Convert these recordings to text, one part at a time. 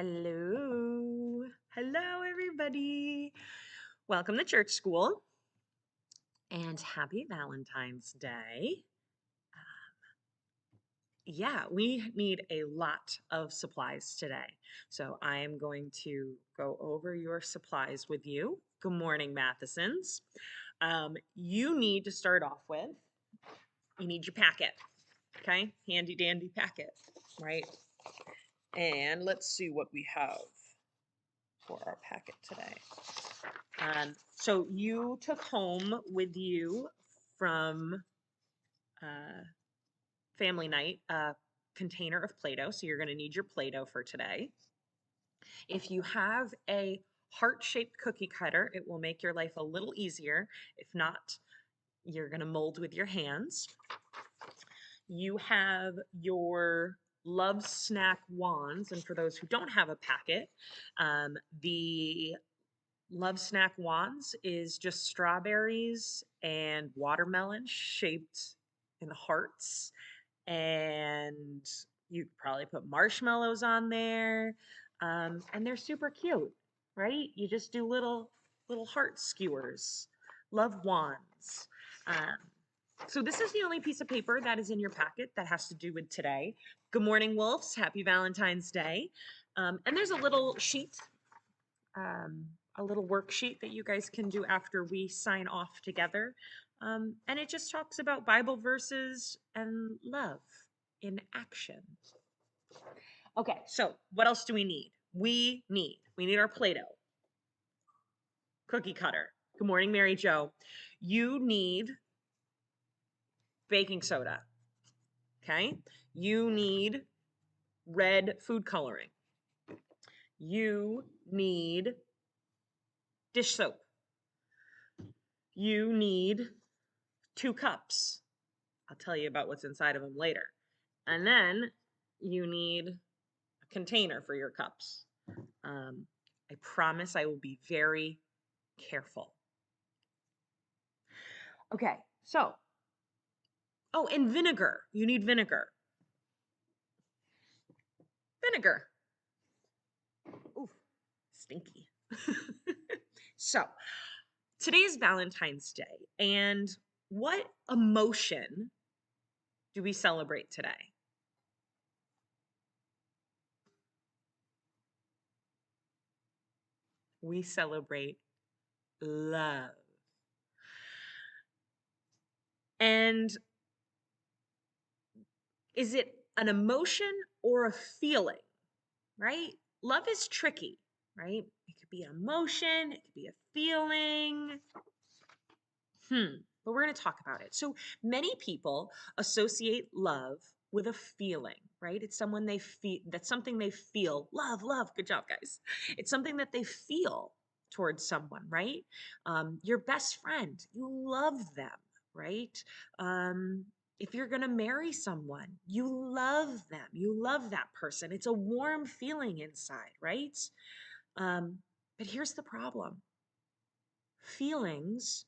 Hello. Hello, everybody. Welcome to church school and happy Valentine's Day. Yeah, we need a lot of supplies today. So I am going to go over your supplies with you. Good morning, Mathesons. You need to start off with, you need your packet, okay? Handy dandy packet, right? And let's see what we have for our packet today. So you took home with you from family night a container of Play-Doh. So you're going to need your Play-Doh for today. If you have a heart-shaped cookie cutter, it will make your life a little easier. If not, you're going to mold with your hands. You have your Love Snack wands. And for those who don't have a packet, the Love Snack wands is just strawberries and watermelon shaped in hearts. And you could probably put marshmallows on there. And they're super cute, right? You just do little heart skewers. Love wands. So this is the only piece of paper that is in your packet that has to do with today. Good morning, Wolves. Happy Valentine's Day. And there's a little sheet, a little worksheet that you guys can do after we sign off together. And it just talks about Bible verses and love in action. Okay, so what else do we need? We need our Play-Doh, cookie cutter. Good morning, Mary Jo. You need baking soda, okay? You need red food coloring. You need dish soap. You need 2 cups. I'll tell you about what's inside of them later. And then you need a container for your cups. I promise I will be very careful. Okay, so, oh, and vinegar. You need vinegar. Vinegar. Ooh, stinky. So, today is Valentine's Day, and what emotion do we celebrate today? We celebrate love. And is it an emotion or a feeling, right? Love is tricky, right? It could be an emotion, it could be a feeling. But we're going to talk about it. So many people associate love with a feeling, right? It's someone they feel, that's something they feel. Love, love. Good job, guys. It's something that they feel towards someone, right? Your best friend, you love them, right? If you're going to marry someone, you love them. You love that person. It's a warm feeling inside, right? But here's the problem. Feelings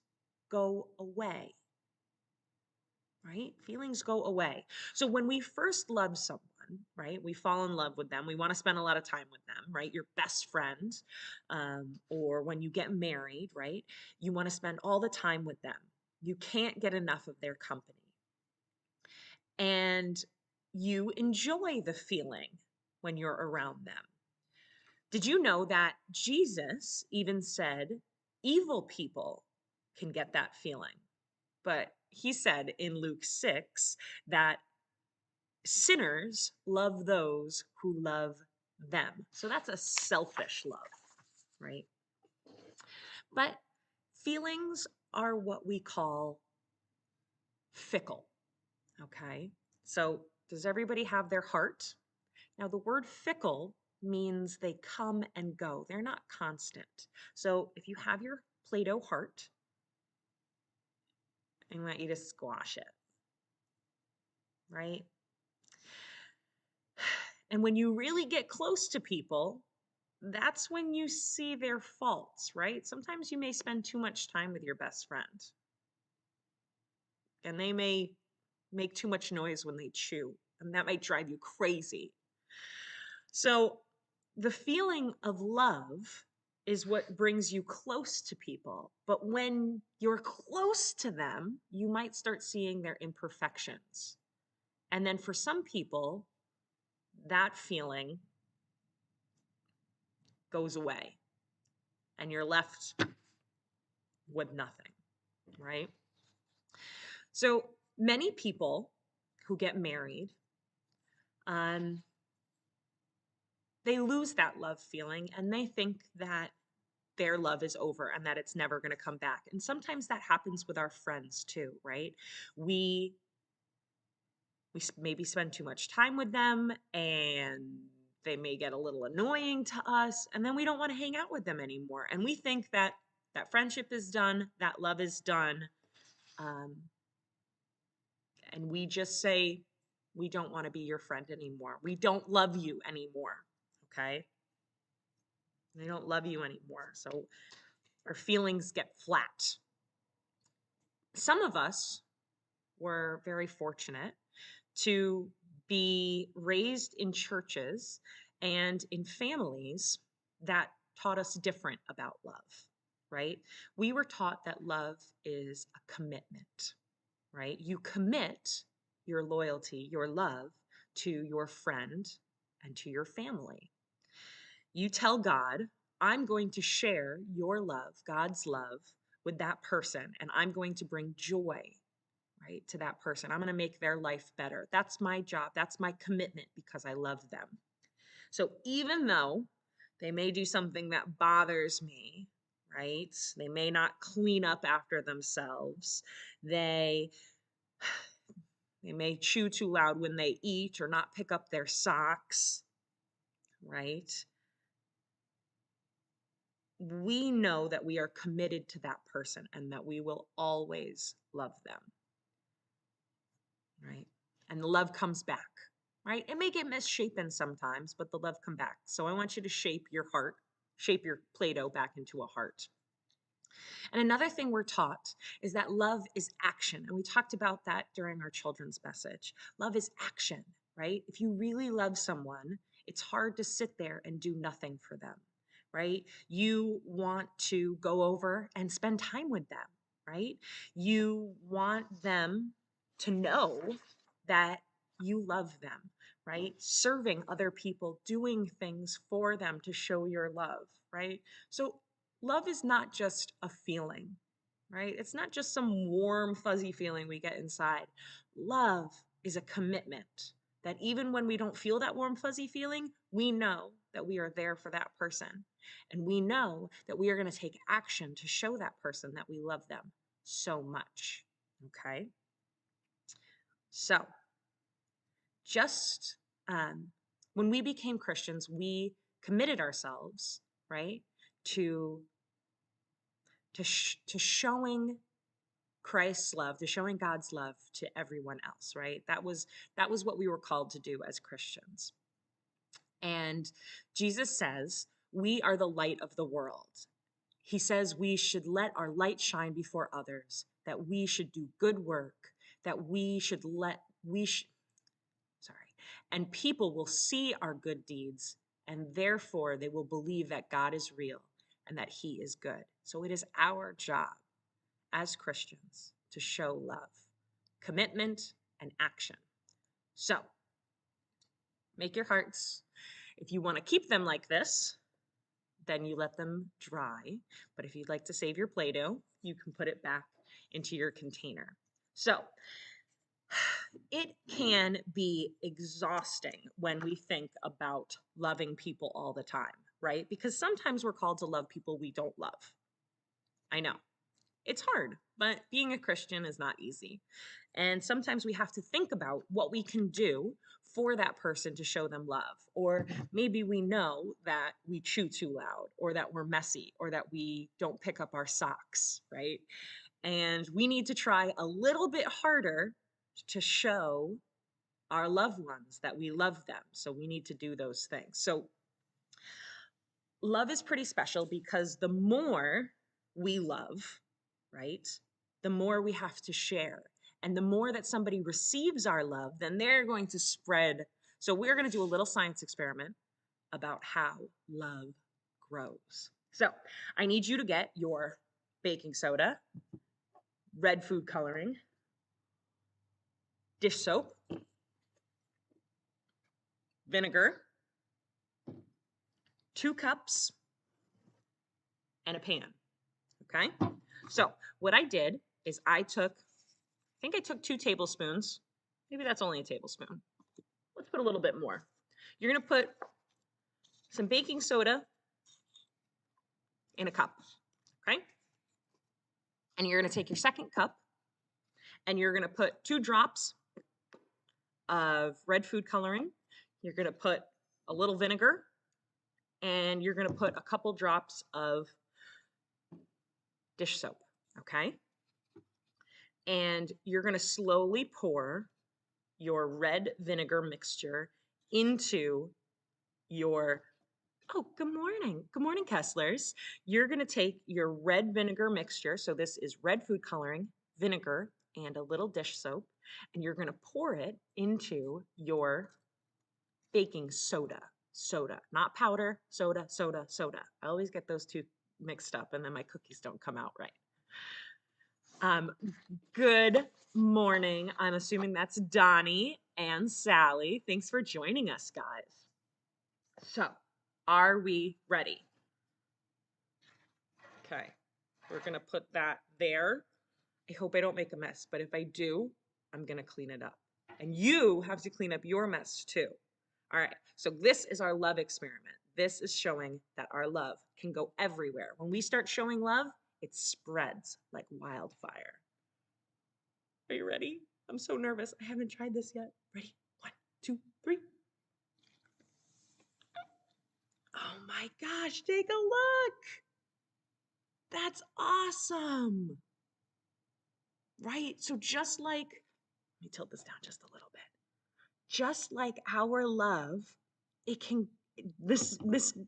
go away, right? Feelings go away. So when we first love someone, right, we fall in love with them. We want to spend a lot of time with them, right? Your best friend, or when you get married, right, you want to spend all the time with them. You can't get enough of their company. And you enjoy the feeling when you're around them. Did you know that Jesus even said evil people can get that feeling? But he said in Luke 6 that sinners love those who love them. So that's a selfish love, right? But feelings are what we call fickle, okay? So does everybody have their heart? Now, the word fickle means they come and go. They're not constant. So if you have your Play-Doh heart, I want you to squash it, right? And when you really get close to people, that's when you see their faults, right? Sometimes you may spend too much time with your best friend, and they may make too much noise when they chew, and that might drive you crazy. So the feeling of love is what brings you close to people. But when you're close to them, you might start seeing their imperfections. And then for some people, that feeling goes away and you're left with nothing, right? So many people who get married, um, they lose that love feeling and they think that their love is over and that it's never going to come back. And sometimes that happens with our friends too, right? We maybe spend too much time with them and they may get a little annoying to us and then we don't want to hang out with them anymore. And we think that that friendship is done, that love is done. Um, and we just say, we don't want to be your friend anymore. We don't love you anymore. Okay. They don't love you anymore. So our feelings get flat. Some of us were very fortunate to be raised in churches and in families that taught us different about love, right? We were taught that love is a commitment, right? You commit your loyalty, your love to your friend and to your family. You tell God, I'm going to share your love, God's love, with that person, and I'm going to bring joy, right, to that person. I'm going to make their life better. That's my job. That's my commitment because I love them. So even though they may do something that bothers me, right? They may not clean up after themselves. They may chew too loud when they eat or not pick up their socks, right? We know that we are committed to that person and that we will always love them, right? And the love comes back, right? It may get misshapen sometimes, but the love come back. So I want you to shape your heart, shape your Play-Doh back into a heart. And another thing we're taught is that love is action. And we talked about that during our children's message. Love is action, right? If you really love someone, it's hard to sit there and do nothing for them, right? You want to go over and spend time with them, right? You want them to know that you love them, right? Serving other people, doing things for them to show your love, right? So love is not just a feeling, right? It's not just some warm, fuzzy feeling we get inside. Love is a commitment that even when we don't feel that warm, fuzzy feeling, we know that we are there for that person. And we know that we are going to take action to show that person that we love them so much. Okay? So, just when we became Christians, we committed ourselves, right, to to showing Christ's love, to showing God's love to everyone else, right? That was what we were called to do as Christians. And Jesus says, we are the light of the world. He says we should let our light shine before others, that we should do good work, that sorry, and people will see our good deeds, and therefore they will believe that God is real and that he is good. So it is our job as Christians to show love, commitment, and action. So make your hearts. If you want to keep them like this, then you let them dry. But if you'd like to save your Play-Doh, you can put it back into your container. So it can be exhausting when we think about loving people all the time, right? Because sometimes we're called to love people we don't love. I know. It's hard, but being a Christian is not easy. And sometimes we have to think about what we can do for that person to show them love. Or maybe we know that we chew too loud, or that we're messy, or that we don't pick up our socks, right? And we need to try a little bit harder to show our loved ones that we love them. So we need to do those things. So love is pretty special because the more we love, right, the more we have to share. And the more that somebody receives our love, then they're going to spread. So we're going to do a little science experiment. about how love grows. So I need you to get your baking soda, red food coloring, dish soap, vinegar, 2 cups, and a pan. Okay? So what I did is I took 2 tablespoons. Maybe that's only a tablespoon. Let's put a little bit more. You're going to put some baking soda in a cup. Okay? And you're going to take your second cup and you're going to put 2 drops of red food coloring. You're going to put a little vinegar and you're going to put a couple drops of dish soap. Okay? And you're going to slowly pour your red vinegar mixture into your, oh, good morning. Good morning, Kesslers. You're going to take your red vinegar mixture. So this is red food coloring, vinegar, and a little dish soap. And you're going to pour it into your baking soda. Soda, not powder, soda, soda, soda. I always get those two mixed up and then my cookies don't come out right. Good morning. I'm assuming that's Donnie and Sally. Thanks for joining us, guys. So, are we ready? Okay, we're gonna put that there. I hope I don't make a mess, but if I do, I'm gonna clean it up. And you have to clean up your mess too. All right, so this is our love experiment. This is showing that our love can go everywhere. When we start showing love, it spreads like wildfire. Are you ready? I'm so nervous. I haven't tried this yet. Ready? 1, 2, 3. Oh my gosh, take a look. That's awesome. Right? So just like, let me tilt this down just a little bit. Just like our love, it can, this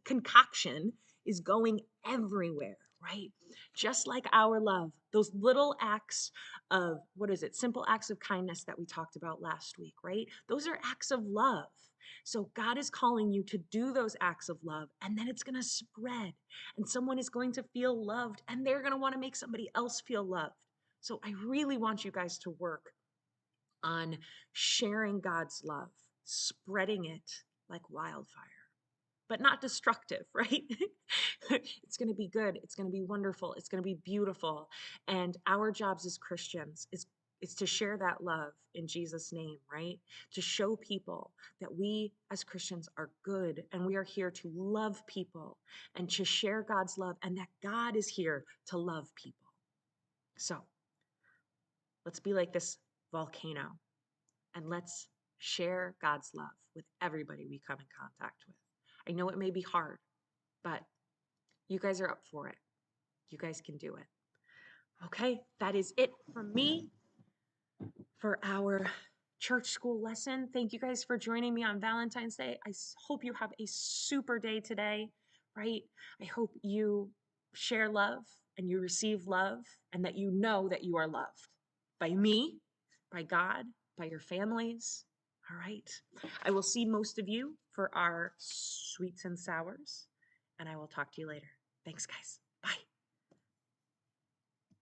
concoction is going everywhere, right? Just like our love, those little acts of, what is it? Simple acts of kindness that we talked about last week, right? Those are acts of love. So God is calling you to do those acts of love, and then it's going to spread, and someone is going to feel loved, and they're going to want to make somebody else feel loved. So I really want you guys to work on sharing God's love, spreading it like wildfire, but not destructive, right? It's going to be good. It's going to be wonderful. It's going to be beautiful. And our jobs as Christians is to share that love in Jesus' name, right? To show people that we as Christians are good and we are here to love people and to share God's love and that God is here to love people. So let's be like this volcano and let's share God's love with everybody we come in contact with. I know it may be hard, but you guys are up for it. You guys can do it. Okay, that is it from me for our church school lesson. Thank you guys for joining me on Valentine's Day. I hope you have a super day today, right? I hope you share love and you receive love and that you know that you are loved by me, by God, by your families. All right. I will see most of you for our sweets and sours, and I will talk to you later. Thanks, guys. Bye.